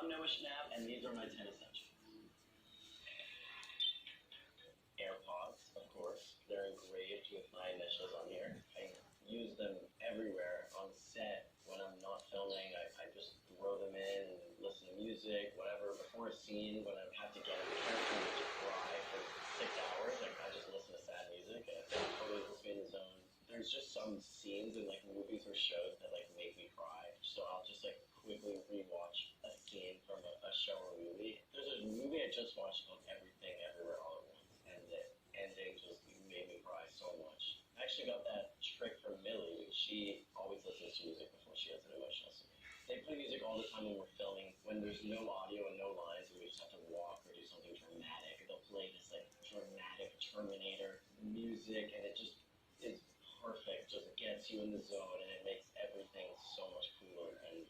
Noah Schnapp, and these are my 10 essentials. AirPods, of course. They're engraved with my initials on here. I use them everywhere on set. When I'm not filming, I just throw them in and listen to music, whatever. Before a scene, when I have to get a character to cry for 6 hours, like I just listen to sad music and it totally puts me in the zone. There's just some scenes in like movies or shows that like make me cry. So I'll just like quickly rewatch a scene from a show or movie. There's a movie I just watched called Everything Everywhere All at Once, and the ending just made me cry so much. I actually got that trick from Millie. She always listens to music before she has an emotional scene. They play music all the time when we're filming. When there's no audio and no lines, and we just have to walk or do something dramatic, they'll play this like dramatic Terminator music, and it just is perfect. Just gets you in the zone, and it makes everything so much cooler. And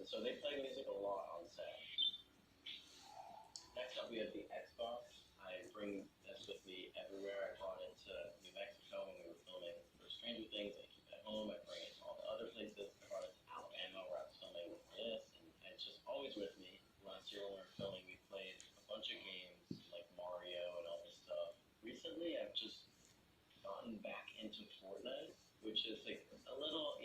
so they play music a lot on set. Next up, we have the Xbox. I bring this with me everywhere. I brought it to New Mexico when we were filming for Stranger Things. I keep it at home. I bring it to all the other places. I brought it to Alabama where I was filming with this, and it's just always with me. Last year when we were filming, we played a bunch of games like Mario and all this stuff. Recently, I've just gotten back into Fortnite, which is like a little,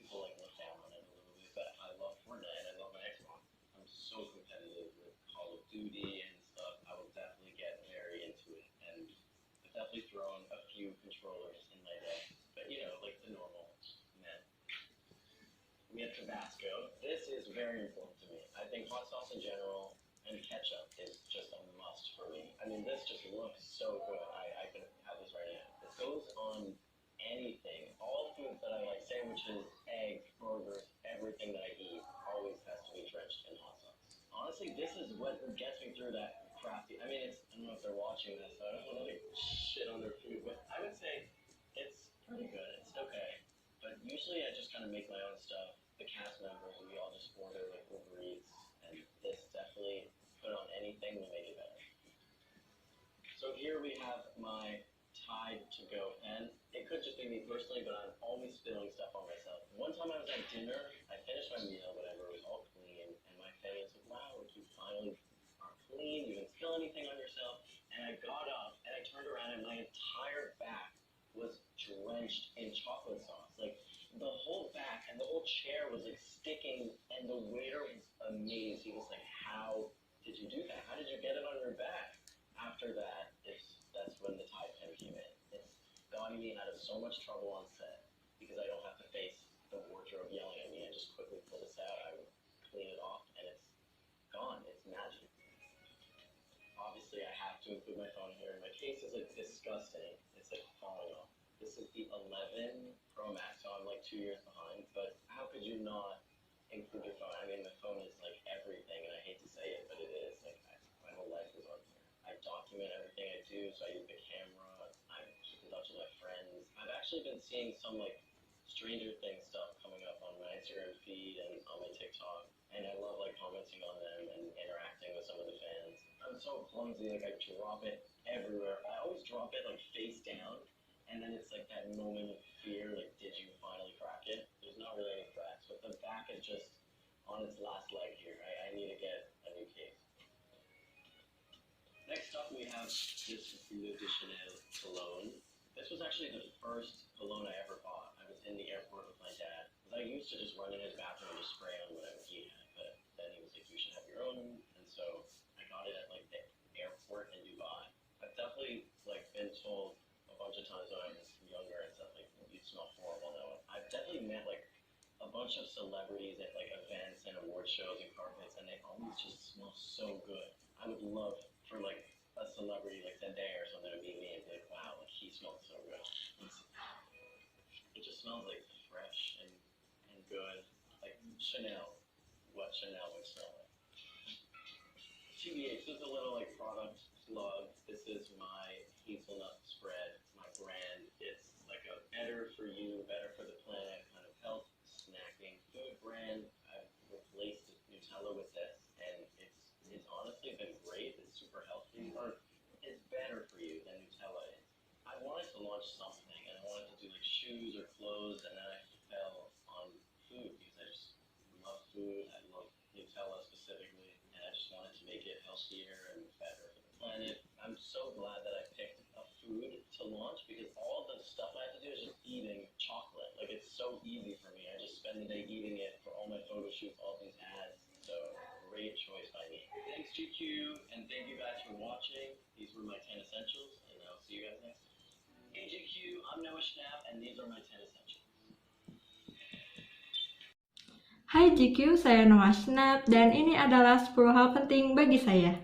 people like look down on it a little bit, but I love Fortnite and I love my Xbox. I'm so competitive with Call of Duty and stuff. I will definitely get very into it, and I've definitely thrown a few controllers in my day, but like the normal men. We have Tabasco. This is very important to me. I think hot sauce in general and ketchup is just a must for me. I mean, this just looks so good. I can have this right now. It goes on anything. All foods that I like, sandwiches, eggs, burgers, everything that I eat always has to be drenched in hot sauce. Honestly, this is what gets me through that crafty. I mean, I don't know if they're watching this, so I don't want to like shit on their food, but I would say it's pretty good. It's okay. But usually I just kind of make my own stuff. The cast members, we all just order like Uber Eats, and this definitely put on anything to make it better. So here we have my Tide to Go pen. It could just be me personally, but I'm always spilling stuff on myself. One time I was at dinner, I finished my meal, whatever, it was all clean, and my family was like, wow, like you finally are clean, you didn't spill anything on yourself. And I got up, and I turned around, and my entire back was drenched in chocolate sauce. Like, the whole back and the whole chair was like sticking, and the waiter was amazed. He was like, how did you do that? How did you get it on your back? After that, that's when the Tide pen came in. It's gotten me out of so much trouble on set because I don't have to face the wardrobe yelling at me. I just quickly pull this out, I clean it off, and it's gone. It's magic. Obviously, I have to include my phone here. My case is like disgusting. It's like falling off. This is the 11 Pro Max, so I'm like 2 years behind. But how could you not include your phone? I mean, the phone is like everything, and I hate to say it, but it is. Like, my whole life is on here. I document everything I do, so I use the camera. I keep in touch with my friends. I've actually been seeing some like Stranger Things stuff coming up on my Instagram feed and on my TikTok, and I love like commenting on them and interacting with some of the fans. I'm so clumsy, like I drop it everywhere. I always drop it like face down, and then it's like that moment of fear, like did you finally crack it? There's not really any cracks, but the back is just on its last leg here. I need to get a new case. Next up, we have this Bleu de Chanel cologne. This was actually the first cologne I ever bought. I was in the airport with my dad. I used to just run in his bathroom and just spray on whatever he had, but then he was like, you should have your own, and so I got it at like the airport in Dubai. I've definitely like been told a bunch of times when I was younger and stuff, like, you smell horrible now. I've definitely met like a bunch of celebrities at like events and award shows and carpets, and they always just smell so good. I would love for like a celebrity like Zendaya or something to meet me and be like, wow, like he smells so good. It just smells like fresh and good. Like Chanel, what Chanel would smell like. TBH, this is a little like product plug. This is my hazelnut spread, my brand. It's like a better for you, better for the planet kind of health snacking food brand. I've replaced Nutella with this, and it's honestly been great. It's super healthy, or it's better for you than Nutella is. I wanted to launch something, and I wanted to do like shoes or clothes, and then I fell on food because I just love food. I love Nutella specifically. healthier and better for the planet. I'm so glad that I picked a food to launch because all the stuff I have to do is just eating chocolate. Like, it's so easy for me. I just spend the day eating it for all my photo shoots, all these ads. So great choice by me. Thanks GQ, and thank you guys for watching. These were my 10 essentials, and I'll see you guys next time. Hey GQ, I'm Noah Schnapp, and these are my 10 essentials. Hai GQ, saya Noah Schnapp dan ini adalah 10 hal penting bagi saya.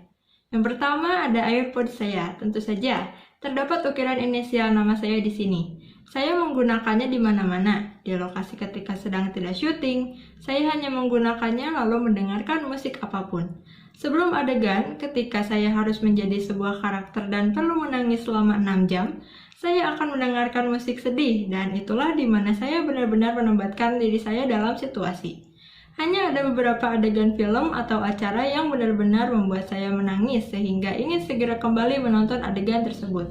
Yang pertama ada AirPod saya, tentu saja. Terdapat ukiran inisial nama saya di sini. Saya menggunakannya di mana-mana, di lokasi ketika sedang tidak syuting. Saya hanya menggunakannya lalu mendengarkan musik apapun. Sebelum adegan, ketika saya harus menjadi sebuah karakter dan perlu menangis selama 6 jam, saya akan mendengarkan musik sedih dan itulah di mana saya benar-benar menempatkan diri saya dalam situasi. Hanya ada beberapa adegan film atau acara yang benar-benar membuat saya menangis sehingga ingin segera kembali menonton adegan tersebut.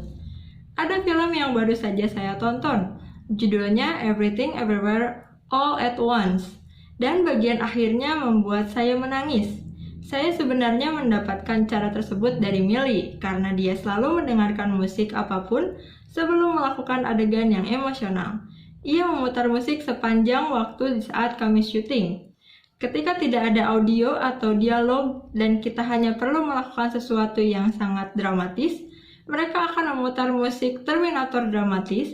Ada film yang baru saja saya tonton, judulnya Everything Everywhere All at Once, dan bagian akhirnya membuat saya menangis. Saya sebenarnya mendapatkan cara tersebut dari Millie karena dia selalu mendengarkan musik apapun sebelum melakukan adegan yang emosional. Ia memutar musik sepanjang waktu di saat kami syuting. Ketika tidak ada audio atau dialog dan kita hanya perlu melakukan sesuatu yang sangat dramatis, mereka akan memutar musik Terminator dramatis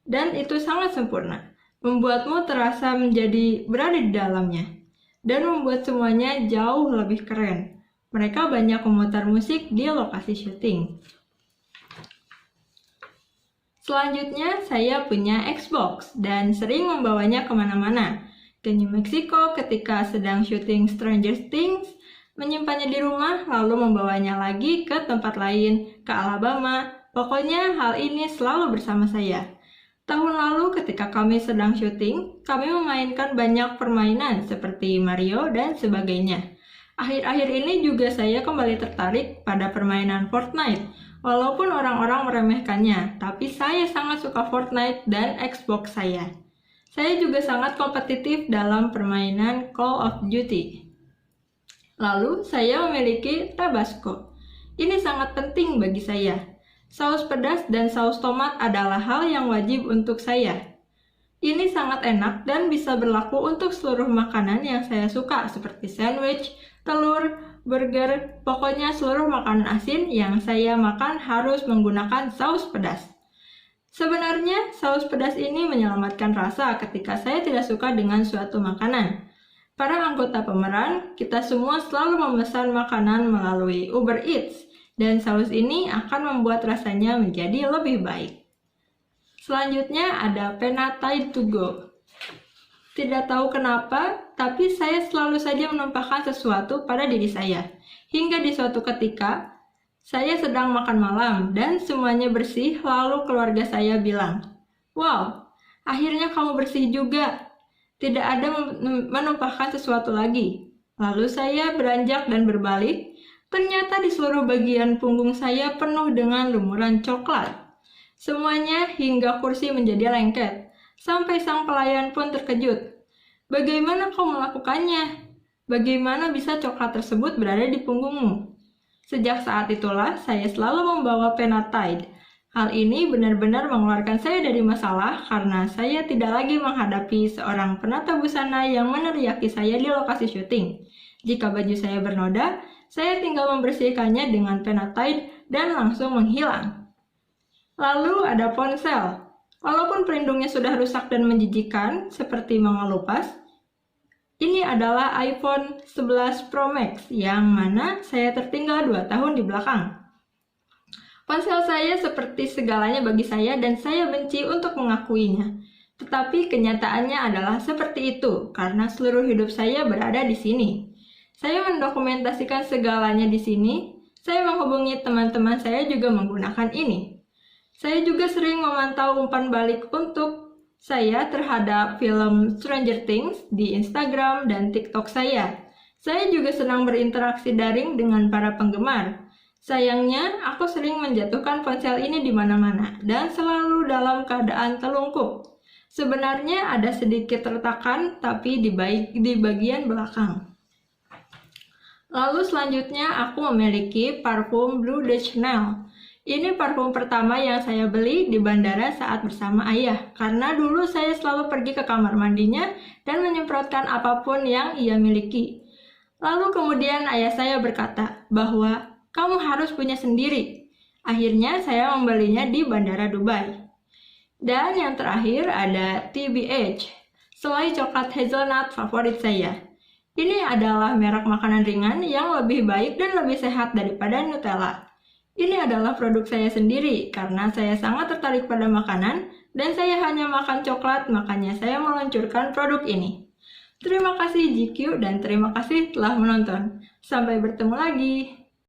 dan itu sangat sempurna, membuatmu terasa menjadi berada di dalamnya dan membuat semuanya jauh lebih keren. Mereka banyak memutar musik di lokasi syuting. Selanjutnya, saya punya Xbox dan sering membawanya kemana-mana. Ke New Mexico ketika sedang syuting Stranger Things, menyimpannya di rumah lalu membawanya lagi ke tempat lain, ke Alabama. Pokoknya hal ini selalu bersama saya. Tahun lalu ketika kami sedang syuting, kami memainkan banyak permainan seperti Mario dan sebagainya. Akhir-akhir ini juga saya kembali tertarik pada permainan Fortnite. Walaupun orang-orang meremehkannya, tapi saya sangat suka Fortnite dan Xbox saya. Saya juga sangat kompetitif dalam permainan Call of Duty. Lalu, saya memiliki Tabasco. Ini sangat penting bagi saya. Saus pedas dan saus tomat adalah hal yang wajib untuk saya. Ini sangat enak dan bisa berlaku untuk seluruh makanan yang saya suka seperti sandwich, telur, burger, pokoknya seluruh makanan asin yang saya makan harus menggunakan saus pedas. Sebenarnya, saus pedas ini menyelamatkan rasa ketika saya tidak suka dengan suatu makanan. Para anggota pemeran, kita semua selalu memesan makanan melalui Uber Eats, dan saus ini akan membuat rasanya menjadi lebih baik. Selanjutnya ada Pena Tide to Go. Tidak tahu kenapa, tapi saya selalu saja menumpahkan sesuatu pada diri saya. Hingga di suatu ketika, saya sedang makan malam dan semuanya bersih, lalu keluarga saya bilang, "Wow, akhirnya kamu bersih juga." Tidak ada menumpahkan sesuatu lagi. Lalu saya beranjak dan berbalik. Ternyata di seluruh bagian punggung saya penuh dengan lumuran coklat. Semuanya hingga kursi menjadi lengket. Sampai sang pelayan pun terkejut. "Bagaimana kau melakukannya? Bagaimana bisa coklat tersebut berada di punggungmu?" Sejak saat itulah, saya selalu membawa Pena Tide. Hal ini benar-benar mengeluarkan saya dari masalah karena saya tidak lagi menghadapi seorang penata busana yang meneriaki saya di lokasi syuting. Jika baju saya bernoda, saya tinggal membersihkannya dengan Pena Tide dan langsung menghilang. Lalu ada ponsel. Walaupun pelindungnya sudah rusak dan menjijikan, seperti mengelupas, ini adalah iPhone 11 Pro Max yang mana saya tertinggal 2 tahun di belakang. Ponsel saya seperti segalanya bagi saya dan saya benci untuk mengakuinya. Tetapi kenyataannya adalah seperti itu karena seluruh hidup saya berada di sini. Saya mendokumentasikan segalanya di sini. Saya menghubungi teman-teman saya juga menggunakan ini. Saya juga sering memantau umpan balik untuk saya terhadap film Stranger Things di Instagram dan TikTok saya. Saya juga senang berinteraksi daring dengan para penggemar. Sayangnya, aku sering menjatuhkan ponsel ini di mana-mana dan selalu dalam keadaan telungkup. Sebenarnya ada sedikit retakan, tapi di bagian belakang. Lalu selanjutnya aku memiliki parfum Bleu de Chanel. Ini parfum pertama yang saya beli di bandara saat bersama ayah, karena dulu saya selalu pergi ke kamar mandinya dan menyemprotkan apapun yang ia miliki. Lalu kemudian ayah saya berkata bahwa kamu harus punya sendiri. Akhirnya saya membelinya di bandara Dubai. Dan yang terakhir ada TBH, selai coklat hazelnut favorit saya. Ini adalah merek makanan ringan yang lebih baik dan lebih sehat daripada Nutella. Ini adalah produk saya sendiri karena saya sangat tertarik pada makanan dan saya hanya makan coklat, makanya saya meluncurkan produk ini. Terima kasih GQ dan terima kasih telah menonton. Sampai bertemu lagi.